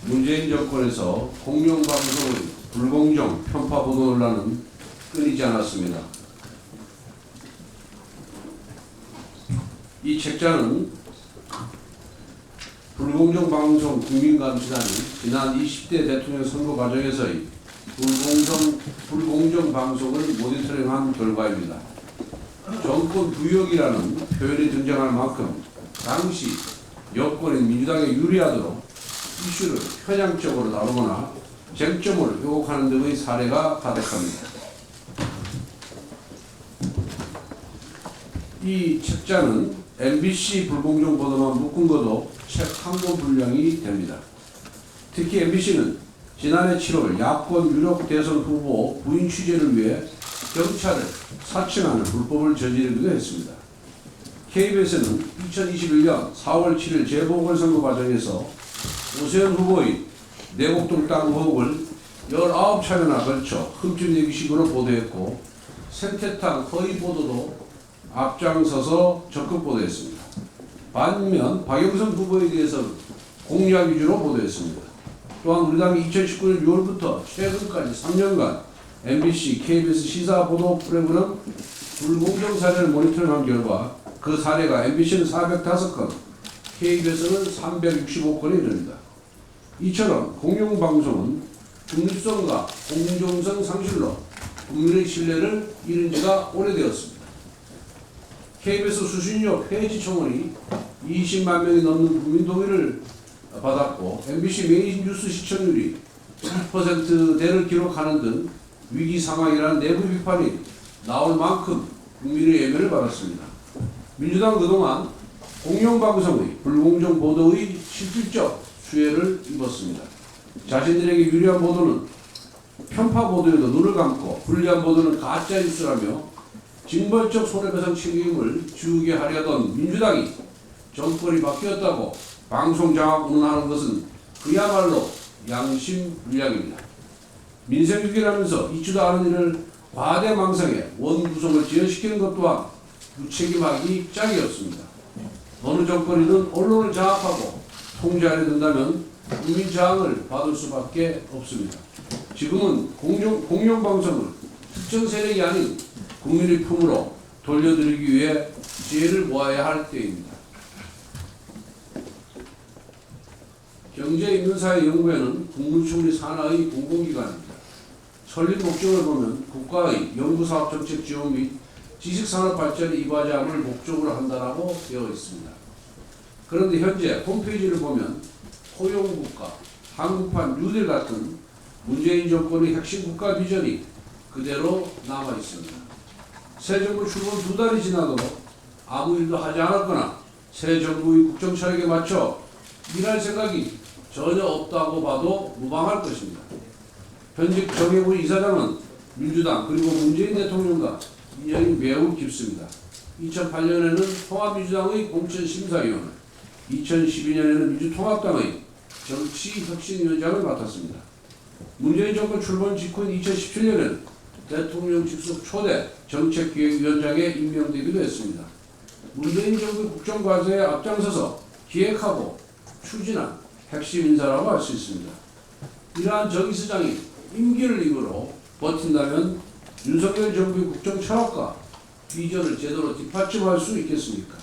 문재인 정권에서 공영방송의 불공정 편파 보도 논란은 끊이지 않았습니다. 이 책자는 불공정 방송 국민감시단이 지난 20대 대통령 선거 과정에서의 불공정 방송을 모니터링한 결과입니다. 정권 부역이라는 표현이 등장할 만큼 당시 여권인 민주당에 유리하도록 이슈를 편향적으로 다루거나 쟁점을 왜곡하는 등의 사례가 가득합니다. 이 책자는 MBC 불공정 보도만 묶은 것도 책 한 권 분량이 됩니다. 특히 MBC는 지난해 7월 야권 유력 대선 후보 부인 취재를 위해 경찰을 사칭하는 불법을 저지르기도 했습니다. KBS는 2021년 4월 7일 재보궐선거 과정에서 오세훈 후보의 내곡동 땅 의혹을 19차례나 걸쳐 흠집내기식으로 보도했고 생태탕 허위 보도도 앞장서서 적극 보도했습니다. 반면 박영선 후보에 대해서는 공약 위주로 보도했습니다. 또한 우리 당이 2019년 6월부터 최근까지 3년간 MBC, KBS 시사 보도 프로그램 불공정 사례를 모니터링한 결과 그 사례가 MBC는 405건, KBS는 365건에 이릅니다. 이처럼 공영방송은 중립성과 공정성 상실로 국민의 신뢰를 잃은 지가 오래되었습니다. KBS 수신료 폐지 청원이 20만 명이 넘는 국민 동의를 받았고 MBC 메인 뉴스 시청률이 2%대를 기록하는 등 위기 상황이라는 내부 비판이 나올 만큼 국민의 예배를 받았습니다. 민주당은 그동안 공영방송의 불공정 보도의 실질적 수혜를 입었습니다. 자신들에게 유리한 보도는 편파 보도에도 눈을 감고 불리한 보도는 가짜 뉴스라며 징벌적 손해배상 책임을 지우게 하려던 민주당이 정권이 바뀌었다고 방송 장악 운운하는 것은 그야말로 양심불량입니다. 민생위기라면서 있지도 않은 일을 과대망상해 원구성을 지연시키는 것 또한 무책임하기 짝이었습니다. 어느 정권이든 언론을 장악하고 통제하려 든다면 국민 저항을 받을 수밖에 없습니다. 지금은 공영방송을 특정 세력이 아닌 국민의 품으로 돌려드리기 위해 지혜를 모아야 할 때입니다. 경제인문사회연구회는 국무총리 산하의 공공기관입니다. 설립 목적을 보면 국가의 연구사업정책 지원 및 지식산업 발전에 이바지함을 목적으로 한다라고 되어 있습니다. 그런데 현재 홈페이지를 보면 포용국가, 한국판 뉴딜 같은 문재인 정권의 핵심 국가 비전이 그대로 남아 있습니다. 새 정부 출범 2달이 지나도 아무 일도 하지 않았거나 새 정부의 국정철학에 맞춰 일할 생각이 전혀 없다고 봐도 무방할 것입니다. 현직 정의부 이사장은 민주당 그리고 문재인 대통령과 인연이 매우 깊습니다. 2008년에는 통합민주당의 공천심사위원, 2012년에는 민주통합당의 정치혁신위원장을 맡았습니다. 문재인 정권 출범 직후인 2017년에는 대통령 직속 초대 정책기획위원장에 임명되기도 했습니다. 문재인 정부 국정과제에 앞장서서 기획하고 추진한 핵심 인사라고 할 수 있습니다. 이러한 정 이사장이 임기를 이유로 버틴다면 윤석열 정부의 국정 철학과 비전을 제대로 뒷받침할 수 있겠습니까?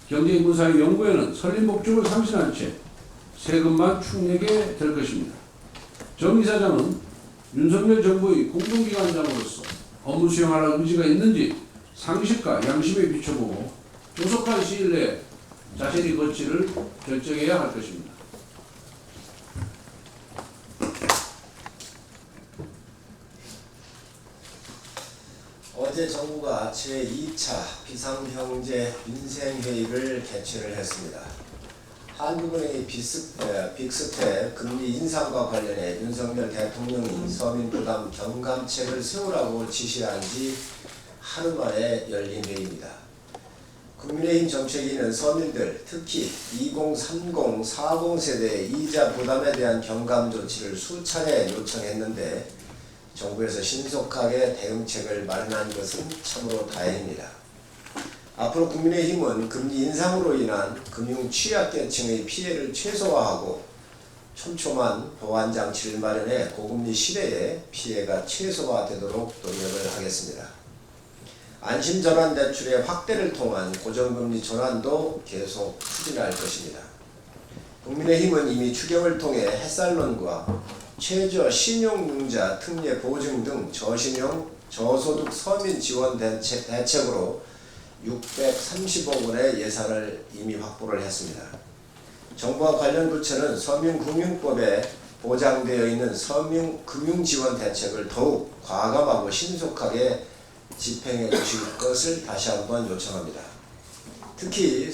경제인문사회 연구회는 설립 목적을 상실한 채 세금만 축내게 될 것입니다. 정 이사장은 윤석열 정부의 공동기관장으로서 업무 수행할 의지가 있는지 상식과 양심에 비춰보고 조속한 시일 내에 자신의 거취를 결정해야 할 것입니다. 어제 정부가 제2차 비상경제 민생회의를 개최를 했습니다. 한국은행의 빅스텝 금리 인상과 관련해 윤석열 대통령이 서민 부담 경감책을 세우라고 지시한 지 하루 만에 열린 회의입니다. 국민의힘 정책위는 서민들, 특히 2030, 40세대의 이자 부담에 대한 경감 조치를 수차례 요청했는데 정부에서 신속하게 대응책을 마련한 것은 참으로 다행입니다. 앞으로 국민의힘은 금리 인상으로 인한 금융 취약계층의 피해를 최소화하고 촘촘한 보완장치를 마련해 고금리 시대에 피해가 최소화되도록 노력을 하겠습니다. 안심전환대출의 확대를 통한 고정금리 전환도 계속 추진할 것입니다. 국민의힘은 이미 추경을 통해 햇살론과 최저 신용융자 특례 보증 등 저신용 저소득 서민 지원 대책으로 630억 원의 예산을 이미 확보를 했습니다. 정부와 관련 부처는 서민금융법에 보장되어 있는 서민금융지원 대책을 더욱 과감하고 신속하게 집행해 주실 것을 다시 한번 요청합니다. 특히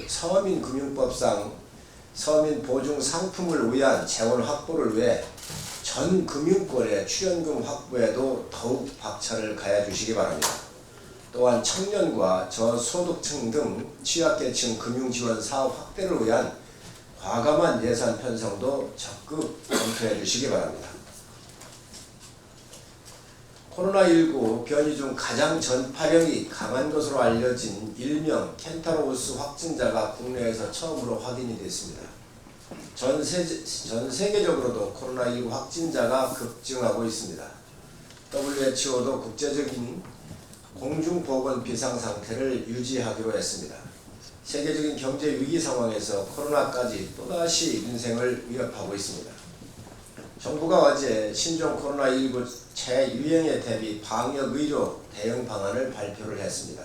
서민금융법상 서민 보증 상품을 위한 재원 확보를 위해 전 금융권의 출연금 확보에도 더욱 박차를 가해 주시기 바랍니다. 또한 청년과 저소득층 등 취약계층 금융지원 사업 확대를 위한 과감한 예산 편성도 적극 검토해 주시기 바랍니다. 코로나19 변이 중 가장 전파력이 강한 것으로 알려진 일명 켄타로우스 확진자가 국내에서 처음으로 확인이 됐습니다. 전 세계적으로도 코로나19 확진자가 급증하고 있습니다. WHO도 국제적인 공중보건 비상상태를 유지하기로 했습니다. 세계적인 경제 위기 상황에서 코로나까지 또다시 민생을 위협하고 있습니다. 정부가 어제 신종 코로나19 재유행에 대비 방역의료 대응 방안을 발표를 했습니다.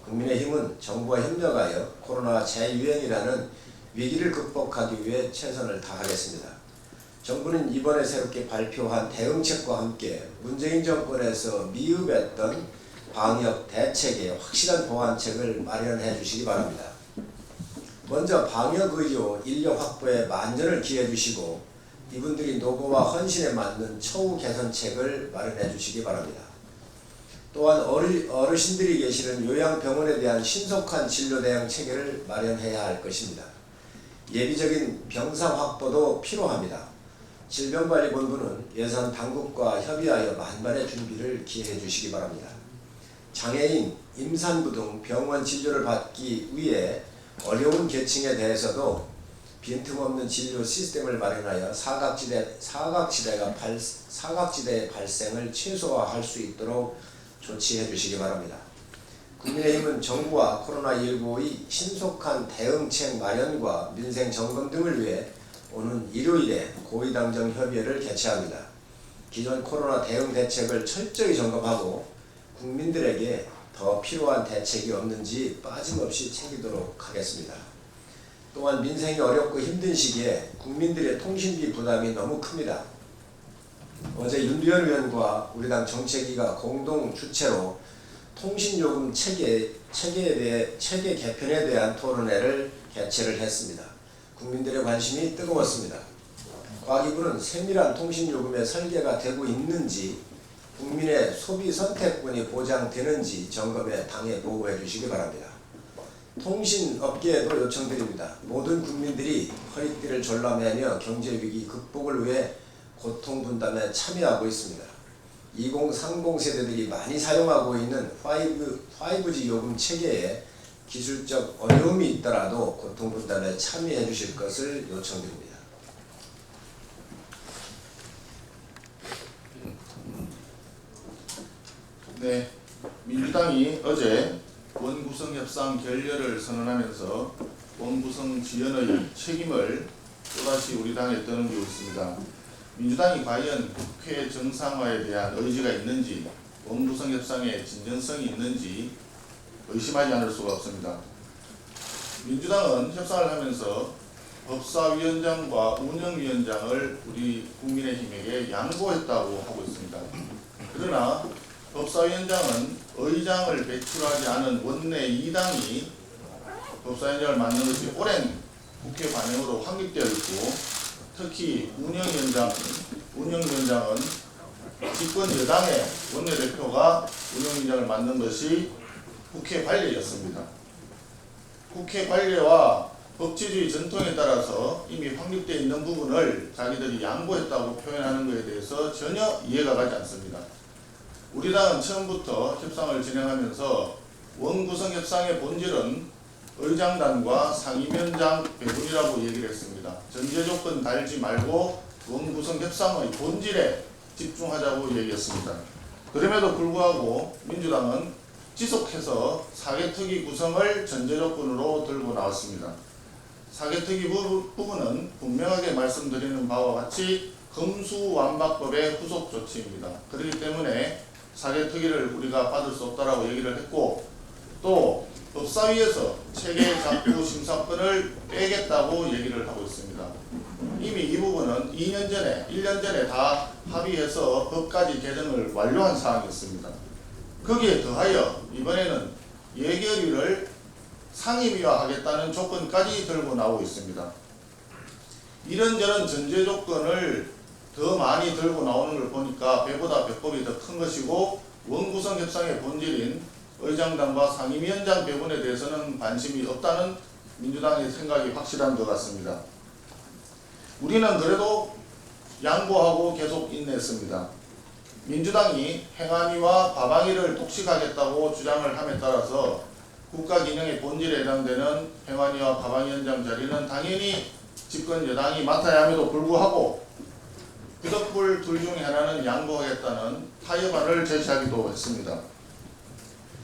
국민의힘은 정부와 협력하여 코로나 재유행이라는 위기를 극복하기 위해 최선을 다하겠습니다. 정부는 이번에 새롭게 발표한 대응책과 함께 문재인 정권에서 미흡했던 방역 대책의 확실한 보완책을 마련해 주시기 바랍니다. 먼저 방역의료 인력 확보에 만전을 기해 주시고 이분들이 노고와 헌신에 맞는 처우 개선책을 마련해 주시기 바랍니다. 또한 어르신들이 계시는 요양병원에 대한 신속한 진료 대응 체계를 마련해야 할 것입니다. 예비적인 병상 확보도 필요합니다. 질병관리본부는 예산 당국과 협의하여 만반의 준비를 기해 주시기 바랍니다. 장애인, 임산부 등 병원 진료를 받기 위해 어려운 계층에 대해서도 빈틈없는 진료 시스템을 마련하여 사각지대의 발생을 최소화할 수 있도록 조치해 주시기 바랍니다. 국민의힘은 정부와 코로나19의 신속한 대응책 마련과 민생 점검 등을 위해 오는 일요일에 고위당정 협의회를 개최합니다. 기존 코로나 대응 대책을 철저히 점검하고 국민들에게 더 필요한 대책이 없는지 빠짐없이 챙기도록 하겠습니다. 또한 민생이 어렵고 힘든 시기에 국민들의 통신비 부담이 너무 큽니다. 어제 윤두현 의원과 우리 당 정책위가 공동 주최로 통신요금 체계 개편에 대한 토론회를 개최를 했습니다. 국민들의 관심이 뜨거웠습니다. 과기부는 세밀한 통신요금의 설계가 되고 있는지 국민의 소비 선택권이 보장되는지 점검해 당에 보고해 주시기 바랍니다. 통신업계에도 요청드립니다. 모든 국민들이 허리띠를 졸라매며 경제위기 극복을 위해 고통분담에 참여하고 있습니다. 2030 세대들이 많이 사용하고 있는 5G 요금 체계에 기술적 어려움이 있더라도 고통분담에 참여해 주실 것을 요청드립니다. 네, 민주당이 어제 원구성 협상 결렬을 선언하면서 원구성 지연의 책임을 또다시 우리 당에 떠넘기고 있습니다. 민주당이 과연 국회 정상화에 대한 의지가 있는지, 원구성 협상에 진정성이 있는지 의심하지 않을 수가 없습니다. 민주당은 협상을 하면서 법사위원장과 운영위원장을 우리 국민의힘에게 양보했다고 하고 있습니다. 그러나 법사위원장은 의장을 배출하지 않은 원내 2당이 법사위원장을 맡는 것이 오랜 국회 관행으로 확립되어 있고, 특히 운영위원장은 집권 여당의 원내대표가 운영위원장을 맡는 것이 국회 관례였습니다. 국회 관례와 법치주의 전통에 따라서 이미 확립되어 있는 부분을 자기들이 양보했다고 표현하는 것에 대해서 전혀 이해가 가지 않습니다. 우리 당은 처음부터 협상을 진행하면서 원구성 협상의 본질은 의장단과 상임위원장 배분이라고 얘기를 했습니다. 전제 조건 달지 말고 원구성 협상의 본질에 집중하자고 얘기했습니다. 그럼에도 불구하고 민주당은 지속해서 사개특위 구성을 전제 조건으로 들고 나왔습니다. 사개특위 부분은 분명하게 말씀드리는 바와 같이 검수완박법의 후속 조치입니다. 그렇기 때문에 사개특위를 우리가 받을 수 없다라고 얘기를 했고, 또 법사위에서 체계작구 심사권을 빼겠다고 얘기를 하고 있습니다. 이미 이 부분은 2년 전에, 1년 전에 다 합의해서 법까지 개정을 완료한 사항이었습니다. 거기에 더하여 이번에는 예결위를 상임위화하겠다는 조건까지 들고 나오고 있습니다. 이런저런 전제 조건을 더 많이 들고 나오는 걸 보니까 배보다 배꼽이 더 큰 것이고, 원구성 협상의 본질인 의장단과 상임위원장 배분에 대해서는 관심이 없다는 민주당의 생각이 확실한 것 같습니다. 우리는 그래도 양보하고 계속 인내했습니다. 민주당이 행안위와 과방위를 독식하겠다고 주장을 함에 따라서 국가기능의 본질에 해당되는 행안위와 과방위원장 자리는 당연히 집권 여당이 맡아야 함에도 불구하고 부득불 둘 중에 하나는 양보하겠다는 타협안을 제시하기도 했습니다.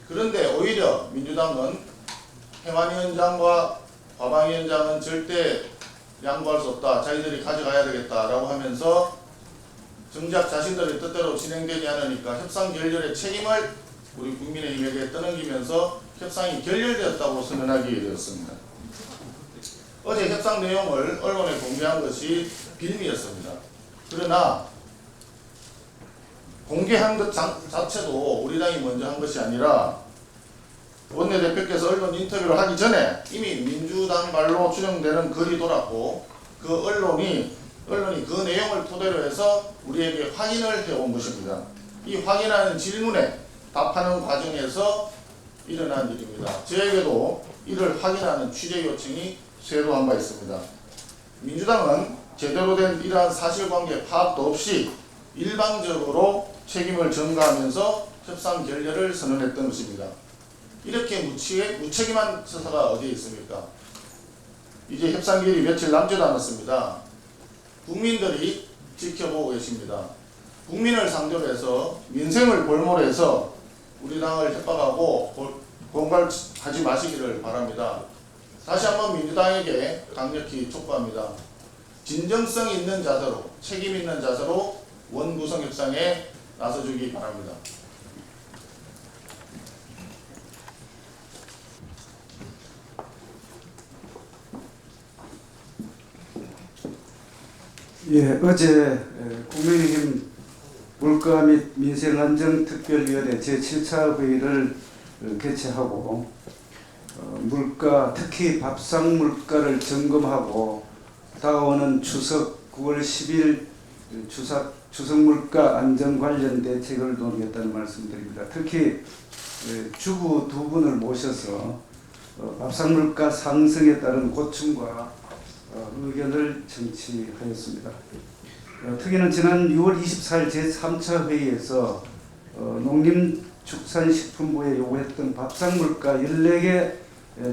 그런데 오히려 민주당은 행안위원장과 과방위원장은 절대 양보할 수 없다, 자기들이 가져가야 되겠다라고 하면서 정작 자신들의 뜻대로 진행되지 않으니까 협상 결렬의 책임을 우리 국민의힘에게 떠넘기면서 협상이 결렬되었다고 선언하게 되었습니다. 어제 협상 내용을 언론에 공개한 것이 빌미였습니다. 그러나 공개한 것 자체도 우리 당이 먼저 한 것이 아니라 원내대표께서 언론 인터뷰를 하기 전에 이미 민주당 발로 추정되는 글이 돌았고, 그 언론이 그 내용을 토대로 해서 우리에게 확인을 해온 것입니다. 이 확인하는 질문에 답하는 과정에서 일어난 일입니다. 저에게도 이를 확인하는 취재 요청이 쇄도한 바 있습니다. 민주당은 제대로 된 이러한 사실관계 파악도 없이 일방적으로 책임을 전가하면서 협상 결렬을 선언했던 것입니다. 이렇게 무책임한 처사가 어디에 있습니까? 이제 협상기일이 며칠 남지도 않았습니다. 국민들이 지켜보고 계십니다. 국민을 상대로 해서 민생을 볼모로 해서 우리 당을 협박하고 공갈하지 마시기를 바랍니다. 다시 한번 민주당에게 강력히 촉구합니다. 진정성 있는 자세로, 책임 있는 자세로 원구성 협상에 나서주기 바랍니다. 예, 어제 국민의힘 물가 및 민생안정특별위원회 제7차 회의를 개최하고 물가, 특히 밥상 물가를 점검하고 다가오는 추석 9월 10일 추석 물가 안정 관련 대책을 논의했다는 말씀드립니다. 특히 주부 두 분을 모셔서 밥상 물가 상승에 따른 고충과 의견을 청취하였습니다. 특히는 지난 6월 24일 제3차 회의에서 농림축산식품부에 요구했던 밥상 물가 14개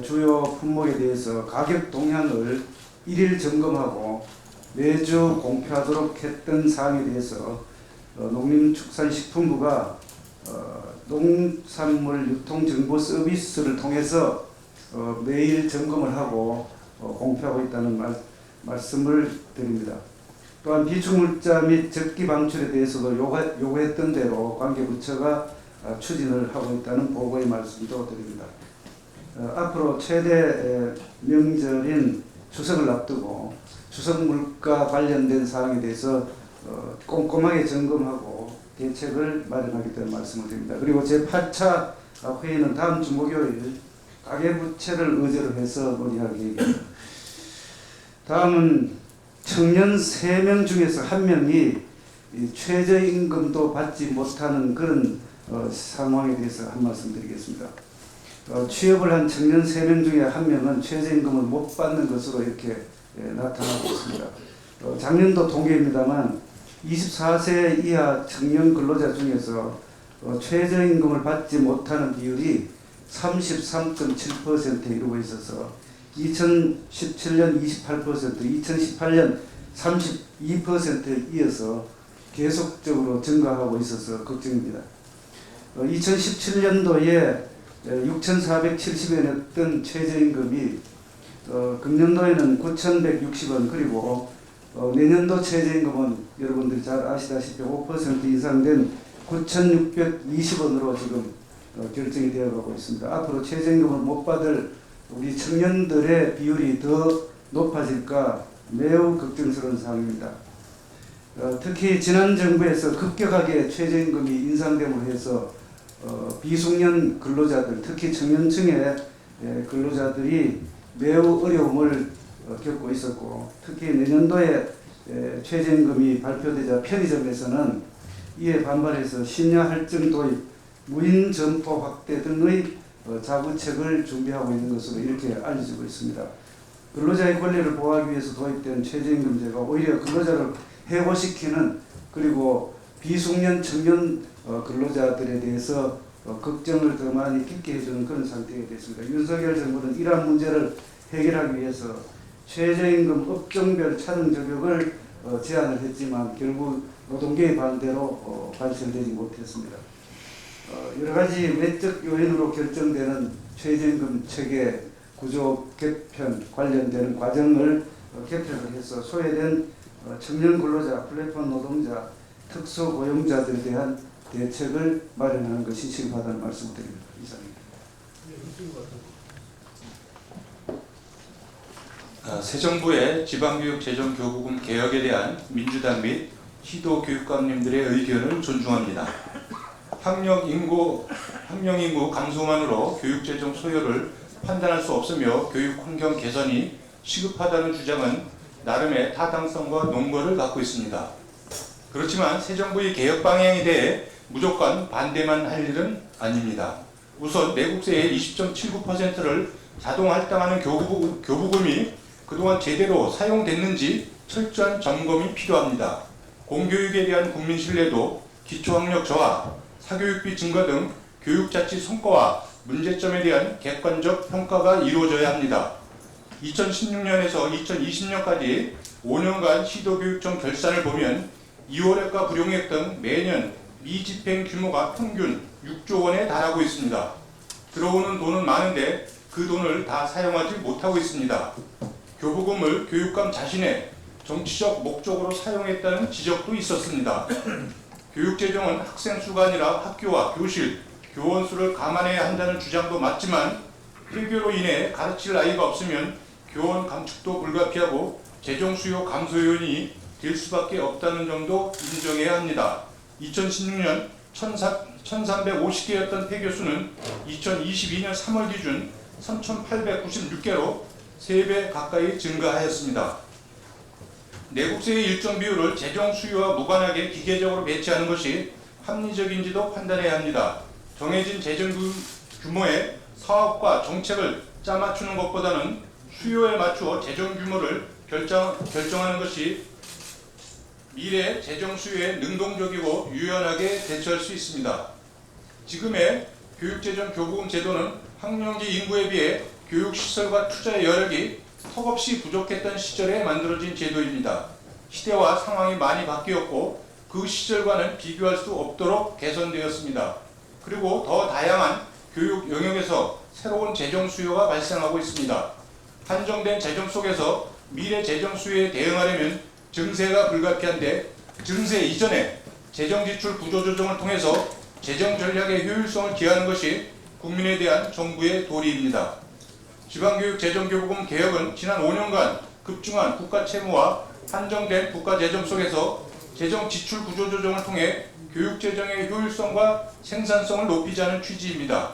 주요 품목에 대해서 가격 동향을 일일 점검하고 매주 공표하도록 했던 사항에 대해서 농림축산식품부가 농산물 유통정보 서비스를 통해서 매일 점검을 하고 공표하고 있다는 말씀을 드립니다. 또한 비축물자 및 적기 방출에 대해서도 요구했던 대로 관계부처가 추진을 하고 있다는 보고의 말씀도 드립니다. 앞으로 최대 명절인 추석을 앞두고 추석 물가 관련된 사항에 대해서 꼼꼼하게 점검하고 대책을 마련하겠다는 말씀을 드립니다. 그리고 제8차 회의는 다음 주 목요일 가계부채를 의제로 해서 논의할 계획입니다. 다음은 청년 3명 중에서 1명이 최저임금도 받지 못하는 그런 상황에 대해서 한 말씀 드리겠습니다. 취업을 한 청년 3명 중에 1명은 최저임금을 못 받는 것으로 이렇게 나타나고 있습니다. 작년도 통계입니다만 24세 이하 청년 근로자 중에서 최저임금을 받지 못하는 비율이 33.7%에 이르고 있어서 2017년 28%, 2018년 32%에 이어서 계속적으로 증가하고 있어서 걱정입니다. 2017년도에 6,470원이었던 최저임금이 금년도에는 9,160원 그리고 내년도 최저임금은 여러분들이 잘 아시다시피 5% 인상된 9,620원으로 지금 결정이 되어가고 있습니다. 앞으로 최저임금을 못 받을 우리 청년들의 비율이 더 높아질까 매우 걱정스러운 상황입니다. 특히 지난 정부에서 급격하게 최저임금이 인상됨으로 해서 비숙련 근로자들, 특히 청년층의 근로자들이 매우 어려움을 겪고 있었고, 특히 내년도에 최저임금이 발표되자 편의점에서는 이에 반발해서 심야 할증 도입, 무인 점포 확대 등의 자구책을 준비하고 있는 것으로 이렇게 알려지고 있습니다. 근로자의 권리를 보호하기 위해서 도입된 최저임금제가 오히려 근로자를 해고시키는, 그리고 비숙련 청년 근로자들에 대해서 걱정을 더 많이 깊게 해주는 그런 상태가 됐습니다. 윤석열 정부는 이러한 문제를 해결하기 위해서 최저임금 업종별 차등 적용을 제안을 했지만 결국 노동계의 반대로 발생되지 못했습니다. 여러 가지 외적 요인으로 결정되는 최저임금 체계 구조 개편 관련되는 과정을 개편을 해서 소외된 청년 근로자, 플랫폼 노동자, 특수고용자들에 대한 대책을 마련하는 것이 시급하다는 말씀을 드립니다. 이상입니다. 새 정부의 지방교육 재정교부금 개혁에 대한 민주당 및 시도교육감님들의 의견을 존중합니다. 학령 인구 감소만으로 교육재정 소요를 판단할 수 없으며 교육 환경 개선이 시급하다는 주장은 나름의 타당성과 논거를 갖고 있습니다. 그렇지만 새 정부의 개혁 방향에 대해 무조건 반대만 할 일은 아닙니다. 우선 내국세의 20.79%를 자동 할당하는 교부금이 그동안 제대로 사용됐는지 철저한 점검이 필요합니다. 공교육에 대한 국민 신뢰도, 기초학력 저하, 사교육비 증가 등 교육자치 성과와 문제점에 대한 객관적 평가가 이루어져야 합니다. 2016년에서 2020년까지 5년간 시도교육청 결산을 보면 2월액과 불용액 등 매년 미집행 규모가 평균 6조 원에 달하고 있습니다. 들어오는 돈은 많은데 그 돈을 다 사용하지 못하고 있습니다. 교부금을 교육감 자신의 정치적 목적으로 사용했다는 지적도 있었습니다. 교육재정은 학생 수가 아니라 학교와 교실, 교원 수를 감안해야 한다는 주장도 맞지만 폐교로 인해 가르칠 아이가 없으면 교원 감축도 불가피하고 재정 수요 감소 요인이 될 수밖에 없다는 점도 인정해야 합니다. 2016년 1350개였던 폐교수는 2022년 3월 기준 3896개로 3배 가까이 증가하였습니다. 내국세의 일정 비율을 재정 수요와 무관하게 기계적으로 배치하는 것이 합리적인지도 판단해야 합니다. 정해진 재정 규모의 사업과 정책을 짜맞추는 것보다는 수요에 맞추어 재정 규모를 결정하는 것이 미래 재정 수요에 능동적이고 유연하게 대처할 수 있습니다. 지금의 교육재정 교부금 제도는 학령기 인구에 비해 교육시설과 투자의 여력이 턱없이 부족했던 시절에 만들어진 제도입니다. 시대와 상황이 많이 바뀌었고 그 시절과는 비교할 수 없도록 개선되었습니다. 그리고 더 다양한 교육 영역에서 새로운 재정 수요가 발생하고 있습니다. 한정된 재정 속에서 미래 재정 수요에 대응하려면 증세가 불가피한데 증세 이전에 재정 지출 구조 조정을 통해서 재정 전략의 효율성을 기하는 것이 국민에 대한 정부의 도리입니다. 지방교육 재정교부금 개혁은 지난 5년간 급증한 국가 채무와 한정된 국가 재정 속에서 재정 지출 구조 조정을 통해 교육 재정의 효율성과 생산성을 높이자는 취지입니다.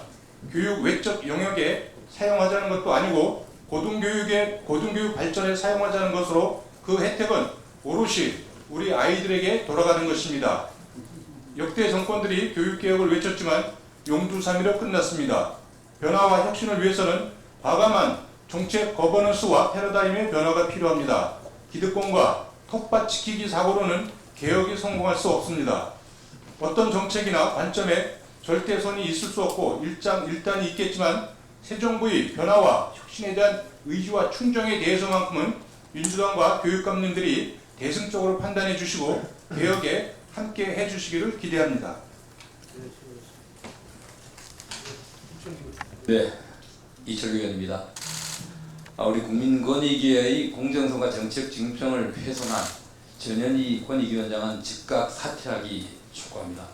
교육 외적 영역에 사용하자는 것도 아니고 고등교육 발전에 사용하자는 것으로 그 혜택은 오롯이 우리 아이들에게 돌아가는 것입니다. 역대 정권들이 교육개혁을 외쳤지만 용두사미로 끝났습니다. 변화와 혁신을 위해서는 과감한 정책 거버넌스와 패러다임의 변화가 필요합니다. 기득권과 텃밭 지키기 사고로는 개혁이 성공할 수 없습니다. 어떤 정책이나 관점에 절대선이 있을 수 없고 일단이 있겠지만 새 정부의 변화와 혁신에 대한 의지와 충정에 대해서만큼은 민주당과 교육감님들이 대승적으로 판단해 주시고 개혁에 함께 해주시기를 기대합니다. 네, 이철규 의원입니다. 우리 국민권익위의 공정성과 정책 중립성을 훼손한 전현희 권익위원장은 즉각 사퇴하기 촉구합니다.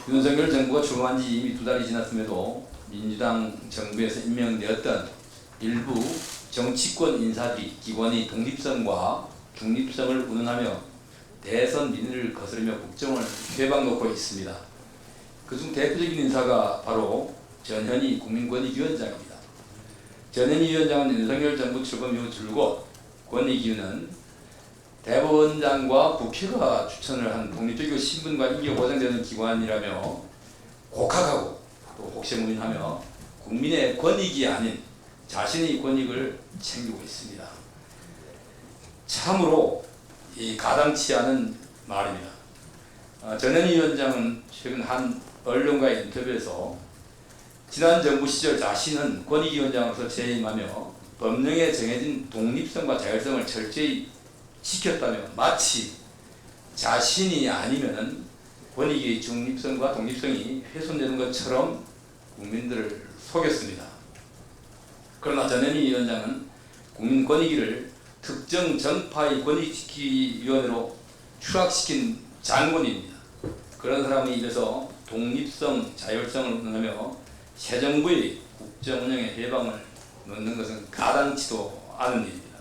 윤석열 정부가 출범한 지 이미 2달이 지났음에도 민주당 정부에서 임명되었던 일부 정치권 인사들이 기관의 독립성과 중립성을 운운하며 대선 민의를 거스르며 국정을 회방놓고 있습니다. 그중 대표적인 인사가 바로 전현희 국민권익위원장입니다. 전현희 위원장은 윤석열 정부 출범 이후 줄곧 권익위는 대법원장과 국회가 추천을 한 독립적이고 신분과 인기가 보장되는 기관이라며 곡학하고 또 혹세무민하며 국민의 권익이 아닌 자신의 권익을 챙기고 있습니다. 참으로 가당치 않은 말입니다. 전현희 위원장은 최근 한 언론과의 인터뷰에서 지난 정부 시절 자신은 권익위원장으로서 재임하며 법령에 정해진 독립성과 자율성을 철저히 지켰다며 마치 자신이 아니면은 권익위의 중립성과 독립성이 훼손되는 것처럼 국민들을 속였습니다. 그러나 전현희 위원장은 국민권익위를 특정 정파의 권익지키위원회로 추락시킨 장본인입니다. 그런 사람의 입에서 독립성, 자율성을 운운하며 새 정부의 국정 운영의 해방을 놓는 것은 가당치도 않은 일입니다.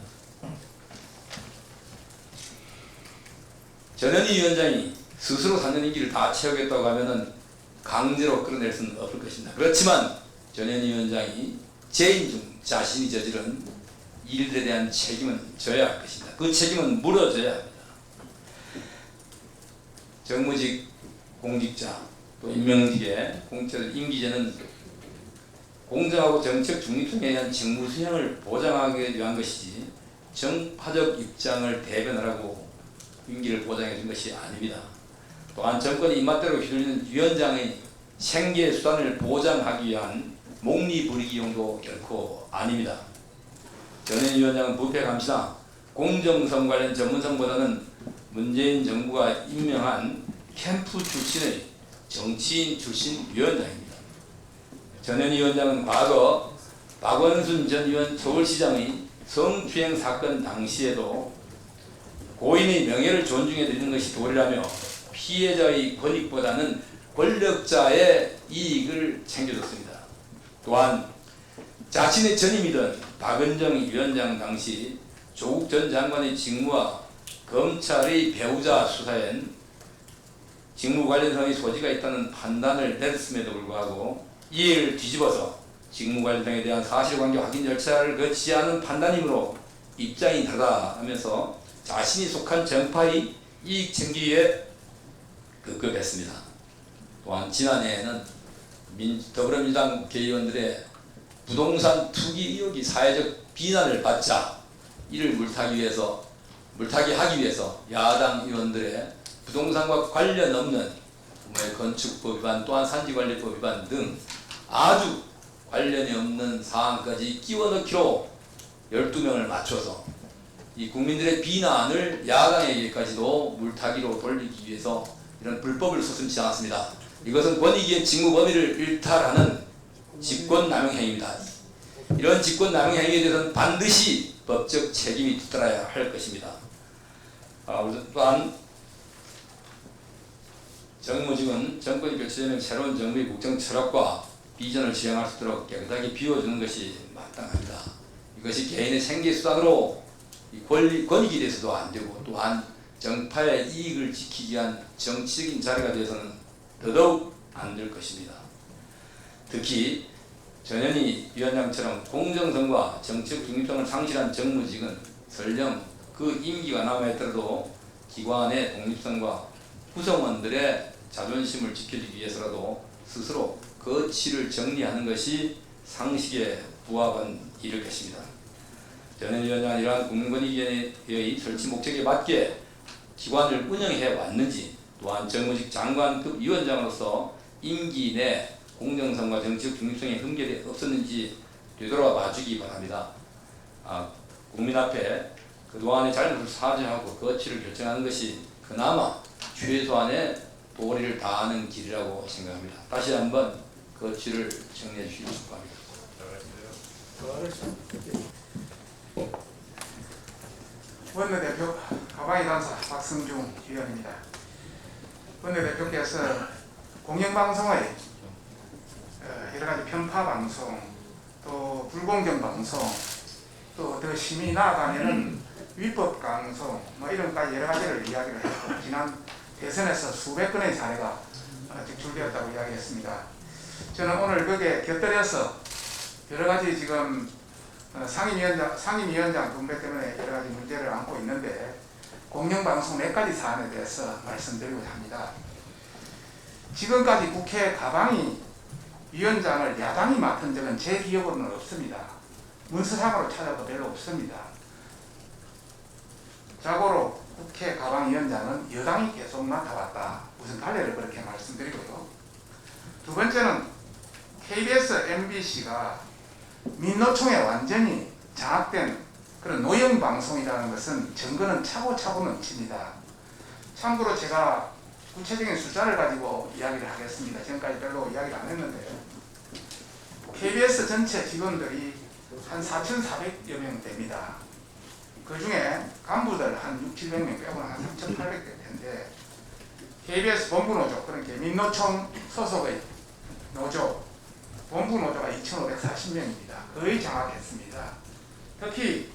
전현희 위원장이 스스로 4년 임기를 다 채우겠다고 하면은 강제로 끌어낼 수는 없을 것입니다. 그렇지만 전현희 위원장이 재임 중 자신이 저지른 일들에 대한 책임은 져야 할 것입니다. 그 책임은 물어져야 합니다. 정무직 공직자 또 임명직의 공직자들 임기제는 공정하고 정책 중립성에 의한 직무 수행을 보장하기 위한 것이지 정파적 입장을 대변하라고 임기를 보장해 준 것이 아닙니다. 또한 정권이 입맛대로 휘둘리는 위원장의 생계 수단을 보장하기 위한 목리부리기용도 결코 아닙니다. 전현희 위원장은 부패 감시나 공정성 관련 전문성보다는 문재인 정부가 임명한 캠프 출신의 정치인 출신 위원장입니다. 전현희 위원장은 과거 박원순 전 의원 서울시장의 성추행 사건 당시에도 고인의 명예를 존중해 드리는 것이 도리라며 피해자의 권익보다는 권력자의 이익을 챙겨줬습니다. 또한 자신의 전임이던 박은정 위원장 당시 조국 전 장관의 직무와 검찰의 배우자 수사엔 직무 관련성의 소지가 있다는 판단을 내렸음에도 불구하고 이 일을 뒤집어서 직무 관련성에 대한 사실관계 확인 절차를 거치지 않은 판단이므로 입장이 다르다하면서 자신이 속한 정파의 이익 챙기기에 급급했습니다. 또한 지난해에는 더불어민주당 국회의원들의 부동산 투기 의혹이 사회적 비난을 받자 이를 물타기 하기 위해서 야당 의원들의 부동산과 관련 없는 건축법 위반 또한 산지관리법 위반 등 아주 관련이 없는 사항까지 끼워 넣기로 12명을 맞춰서 이 국민들의 비난을 야당에게까지도 물타기로 돌리기 위해서 이런 불법을 서슴지 않았습니다. 이것은 권익위의 직무 범위를 일탈하는 직권남용 행위입니다. 이런 직권남용 행위에 대해서는 반드시 법적 책임이 뒤따라야 할 것입니다. 또한 정무직은 정권이 결정되는 새로운 정부의 국정 철학과 비전을 지향할 수 있도록 깨끗하게 비워주는 것이 마땅합니다. 이것이 개인의 생계수단으로 권익에 대해서도 안 되고 또한 정파의 이익을 지키기 위한 정치적인 자료가 되어서는 더더욱 안 될 것입니다. 특히 전현희 위원장처럼 공정성과 정치적 중립성을 상실한 정무직은 설령 그 임기가 남아있더라도 기관의 독립성과 구성원들의 자존심을 지켜주기 위해서라도 스스로 거취를 정리하는 것이 상식에 부합한 일일 것입니다. 전현희 위원장은 이러한 국민권익위원회의 설치 목적에 맞게 기관을 운영해 왔는지, 또한 정무직 장관급 위원장으로서 임기 내 공정성과 정치적 중립성에 흠결이 없었는지 되돌아 봐주기 바랍니다. 국민 앞에 그동안의 잘못을 사죄하고 거취를 결정하는 것이 그나마 최소한의 도리를 다하는 길이라고 생각합니다. 다시 한번 거취를 정리해 주시기 바랍니다. 원내대표 가방이 단사 박성중 위원입니다. 원내대표께서 공영방송의 여러가지 편파방송, 또 불공정방송, 또 더 심히 나아가면은 위법방송, 이런까지 여러가지를 이야기를 했고, 지난 대선에서 수백 건의 사례가 적출되었다고 이야기했습니다. 저는 오늘 거기에 곁들여서 여러가지 지금 상임위원장 분배 때문에 여러가지 문제를 안고 있는데, 공영방송 몇 가지 사안에 대해서 말씀드리고자 합니다. 지금까지 국회 가방이 위원장을 야당이 맡은 적은 제 기억으로는 없습니다. 문서상으로 찾아도 별로 없습니다. 자고로 국회 가방위원장은 여당이 계속 맡아왔다. 우선 판례를 그렇게 말씀드리고요. 두 번째는 KBS, MBC가 민노총에 완전히 장악된 그런 노영방송이라는 것은 증거는 차고차고 넘칩니다. 참고로 제가 구체적인 숫자를 가지고 이야기를 하겠습니다. 지금까지 별로 이야기를 안 했는데, KBS 전체 직원들이 한 4,400여 명 됩니다. 그 중에 간부들 한 600~700명 빼고는 한 3,800대 텐데, KBS 본부노조, 그러니까 민노총 소속의 노조, 본부노조가 2,540명입니다. 거의 장악했습니다. 특히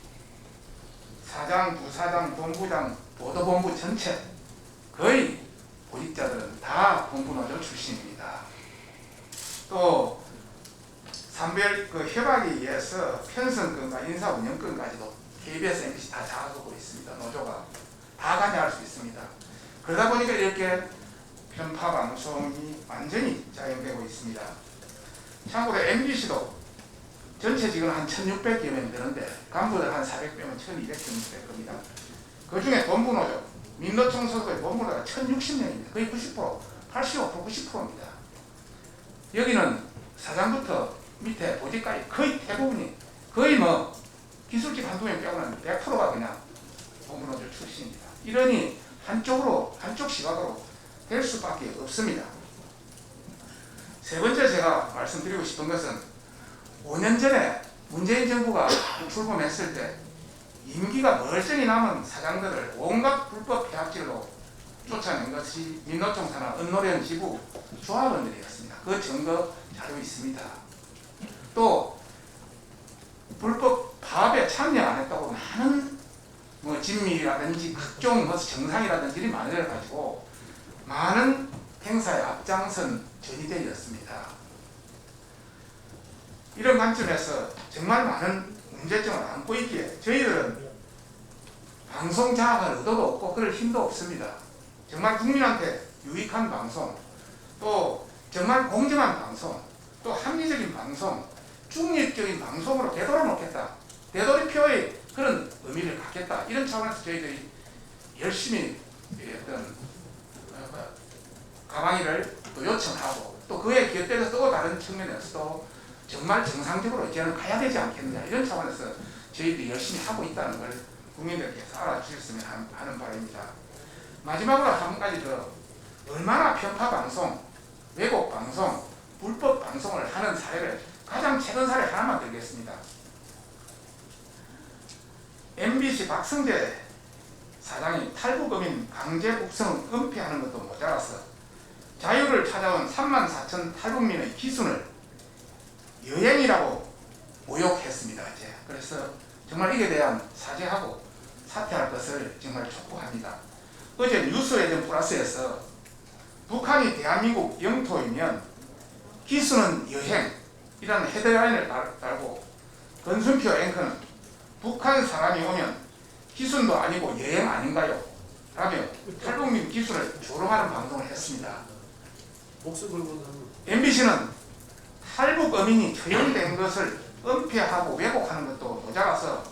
사장, 부사장, 본부장, 보도본부 전체 거의 보직자들은 다 본부노조 출신입니다. 또 산별 협약에 의해서 편성권과 인사운영권까지도 KBS, MBC 다 장악하고 있습니다. 노조가 다 관여할 수 있습니다. 그러다 보니까 이렇게 편파 방송이 완전히 자행되고 있습니다. 참고로 MBC도 전체 지금 한 1,600여 명 되는데, 간부들 한 400명은 1,200명 될 겁니다. 그 중에 본부노조, 민노총 소속의 본부노조가 1,060명입니다. 거의 90%, 85%, 90%입니다. 여기는 사장부터 밑에 보직까지 거의 대부분이, 거의 기술직 한두 명 빼고는 100%가 그냥 본부노조 출신입니다. 이러니 한쪽 시각으로 될 수밖에 없습니다. 세 번째 제가 말씀드리고 싶은 것은, 5년 전에 문재인 정부가 출범했을 때 임기가 멀쩡히 남은 사장들을 온갖 불법 폐합질로 쫓아낸 것이 민노총 산하 은노련 지부 조합원들이었습니다. 그 증거 자료 있습니다. 또 불법 파업에 참여 안 했다고 많은 진미라든지 각종 정상이라든지 만들어 가지고 많은 행사에 앞장선 전위대였습니다. 이런 관점에서 정말 많은 문제점을 안고 있기에 저희들은 방송 장악할 의도도 없고 그럴 힘도 없습니다. 정말 국민한테 유익한 방송, 또 정말 공정한 방송, 또 합리적인 방송, 중립적인 방송으로 되돌아 놓겠다, 되돌이표의 그런 의미를 갖겠다, 이런 차원에서 저희들이 열심히 어떤 가방위를 또 요청하고, 또 그에 곁들여서 또 다른 측면에서도 정말 정상적으로 이제는 가야 되지 않겠느냐, 이런 차원에서 저희들이 열심히 하고 있다는 걸 국민들께서 알아주셨으면 하는 바람입니다. 마지막으로 한 가지 더, 얼마나 편파 방송, 왜곡 방송, 불법 방송을 하는 사례를, 가장 최근 사례 하나만 들겠습니다. MBC 박성재 사장이 탈북어민 강제 국성 은폐하는 것도 모자라서 자유를 찾아온 34,000 탈북민의 기순을 여행이라고 모욕했습니다. 그래서 정말 이에 대한 사죄하고 사퇴할 것을 정말 촉구합니다. 어제 뉴스에전 플러스에서 북한이 대한민국 영토이면 기수는 여행이라는 헤드라인을 달고 권순표 앵커는 북한 사람이 오면 기순도 아니고 여행 아닌가요? 라며 탈북민 기수를 조롱하는 방송을 했습니다. MBC는 탈북 어민이 처형된 것을 은폐하고 왜곡하는 것도 모자라서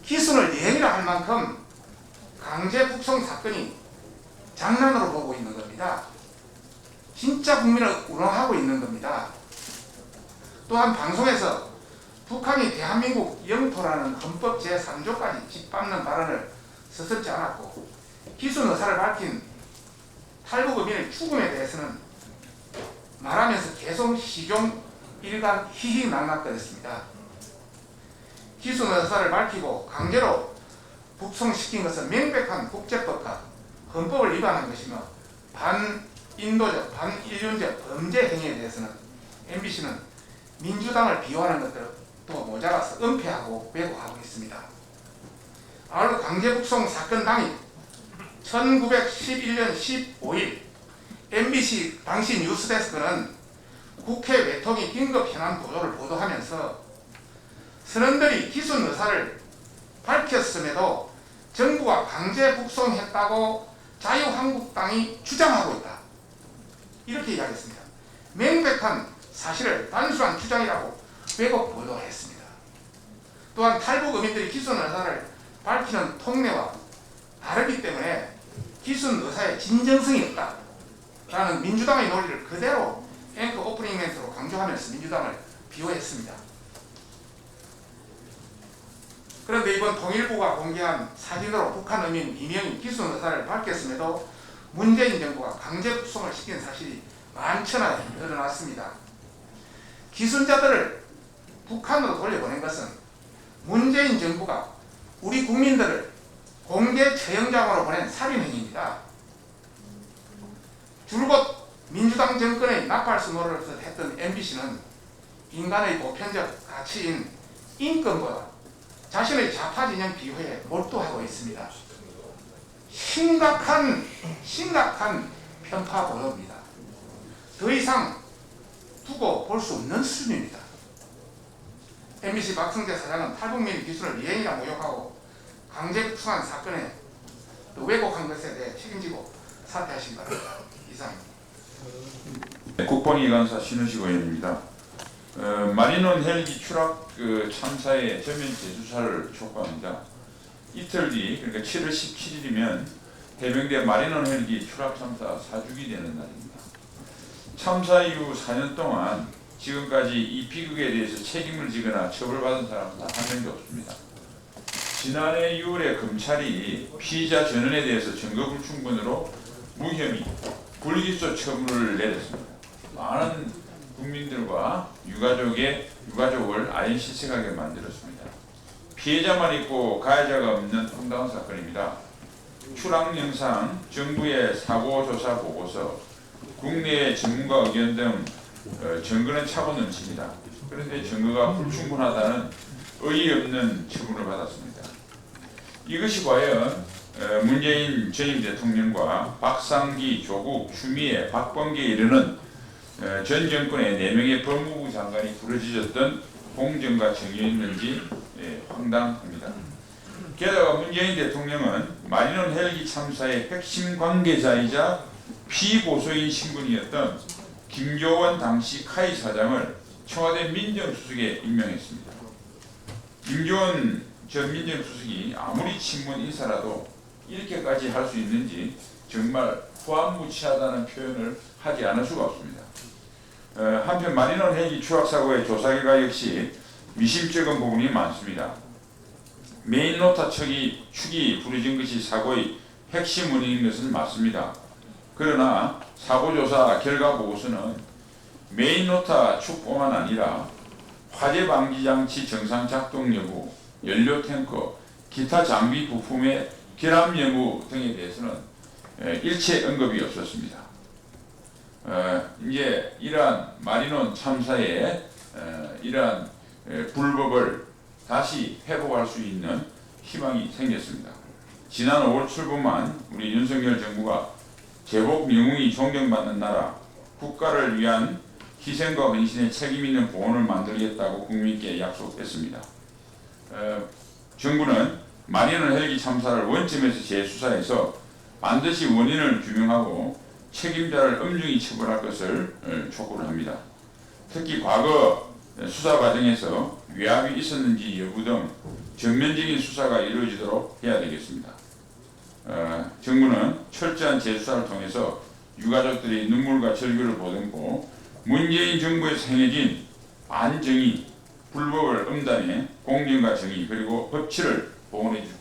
기순을 여행이라 할 만큼 강제 북송 사건이 장난으로 보고 있는 겁니다. 진짜 국민을 우롱하고 있는 겁니다. 또한 방송에서 북한이 대한민국 영토라는 헌법 제3조까지 짓밟는 발언을 서슴지 않았고 기순 의사를 밝힌 탈북 어민의 죽음에 대해서는 말하면서 계속 시종 일간 희희낙낙거렸습니다. 기순 의사를 밝히고 강제로 북송시킨 것은 명백한 국제법과 헌법을 위반한 것이며 반인도적, 반인륜적 범죄 행위에 대해서는 MBC는 민주당을 비호하는 것들도 모자라서 은폐하고 왜곡하고 있습니다. 아울러 강제 북송 사건 당일 1911년 15일 MBC 당시 뉴스데스크는 국회 외통위 긴급 현안 보도를 보도하면서 선원들이 기순 의사를 밝혔음에도 정부가 강제 북송했다고 자유한국당이 주장하고 있다. 이렇게 이야기했습니다. 명백한 사실을 단순한 주장이라고 왜곡 보도했습니다. 또한 탈북 어민들이 기순 의사를 밝히는 통례와 다르기 때문에 기순 의사의 진정성이 없다라는 민주당의 논리를 그대로 앵커 오프닝 멘트로 강조하면서 민주당을 비호했습니다. 그런데 이번 통일부가 공개한 사진으로 북한 어민 이명희 기순 의사를 밝혔음에도 문재인 정부가 강제 북송을 시킨 사실이 만천하에 드러났습니다. 기순자들을 북한으로 돌려보낸 것은 문재인 정부가 우리 국민들을 공개 처형장으로 보낸 살인행위입니다. 줄곧 민주당 정권의 나팔수 노릇을 했던 MBC는 인간의 보편적 가치인 인권보다 자신의 좌파 진영 비호에 몰두하고 있습니다. 심각한 편파 보도입니다. 더 이상 두고 볼 수 없는 수준입니다. MBC 박성재 사장은 탈북민 기순을 유행이라 모욕하고 강제 북송한 사건에 또 왜곡한 것에 대해 책임지고 사퇴하시기 바랍니다. 이상입니다. 국방위관사 신우식 의원입니다. 마리논 헬기 추락 참사의 전면 재수사를 촉구합니다. 이틀 뒤, 그러니까 7월 17일이면 해병대 마리논 헬기 추락 참사 4주기 되는 날입니다. 참사 이후 4년 동안 지금까지 이 비극에 대해서 책임을 지거나 처벌받은 사람은 단 한 명도 없습니다. 지난해 6월에 검찰이 피의자 전원에 대해서 증거 불충분으로 무혐의, 불기소 처분을 내렸습니다. 많은 국민들과 유가족을 아연실색하게 만들었습니다. 피해자만 있고 가해자가 없는 황당한 사건입니다. 추락 영상, 정부의 사고조사 보고서, 국내의 전문가 의견 등 증거는 차고 넘칩니다. 그런데 증거가 불충분하다는 어이없는 처분을 받았습니다. 이것이 과연 문재인 전임 대통령과 박상기, 조국, 추미애, 박범계에 이르는 전 정권의 4명의 법무부 장관이 부르짖었던 공정과 정의였는지 황당합니다. 게다가 문재인 대통령은 마리논 헬기 참사의 핵심 관계자이자 피고소인 신분이었던 김교원 당시 카이 사장을 청와대 민정수석에 임명했습니다. 김교원 전 민정수석이 아무리 친문 인사라도 이렇게까지 할 수 있는지 정말 후안무치하다는 표현을 하지 않을 수가 없습니다. 한편 마리논 헬기 추락 사고의 조사 결과 역시 미심쩍은 부분이 많습니다. 메인 노타 축이 부러진 것이 사고의 핵심 원인인 것은 맞습니다. 그러나 사고조사 결과 보고서는 메인 노타 축뿐만 아니라 화재 방지 장치 정상 작동 여부, 연료 탱커, 기타 장비 부품의 결함 여부 등에 대해서는 일체 언급이 없었습니다. 이제 이러한 마리논 참사의 이러한 불법을 다시 회복할 수 있는 희망이 생겼습니다. 지난 5월 출범한 우리 윤석열 정부가 제복 영웅이 존경받는 나라, 국가를 위한 희생과 헌신에 책임 있는 보훈을 만들겠다고 국민께 약속했습니다. 정부는 마리넌 헬기 참사를 원점에서 재수사해서 반드시 원인을 규명하고 책임자를 엄중히 처벌할 것을 촉구를 합니다. 특히 과거 수사 과정에서 위압이 있었는지 여부 등 전면적인 수사가 이루어지도록 해야 되겠습니다. 정부는 철저한 재수사를 통해서 유가족들이 눈물과 절규를 보듬고 문재인 정부에서 행해진 반정의, 불법을 엄단해 공정과 정의 그리고 법치를 보호해 줄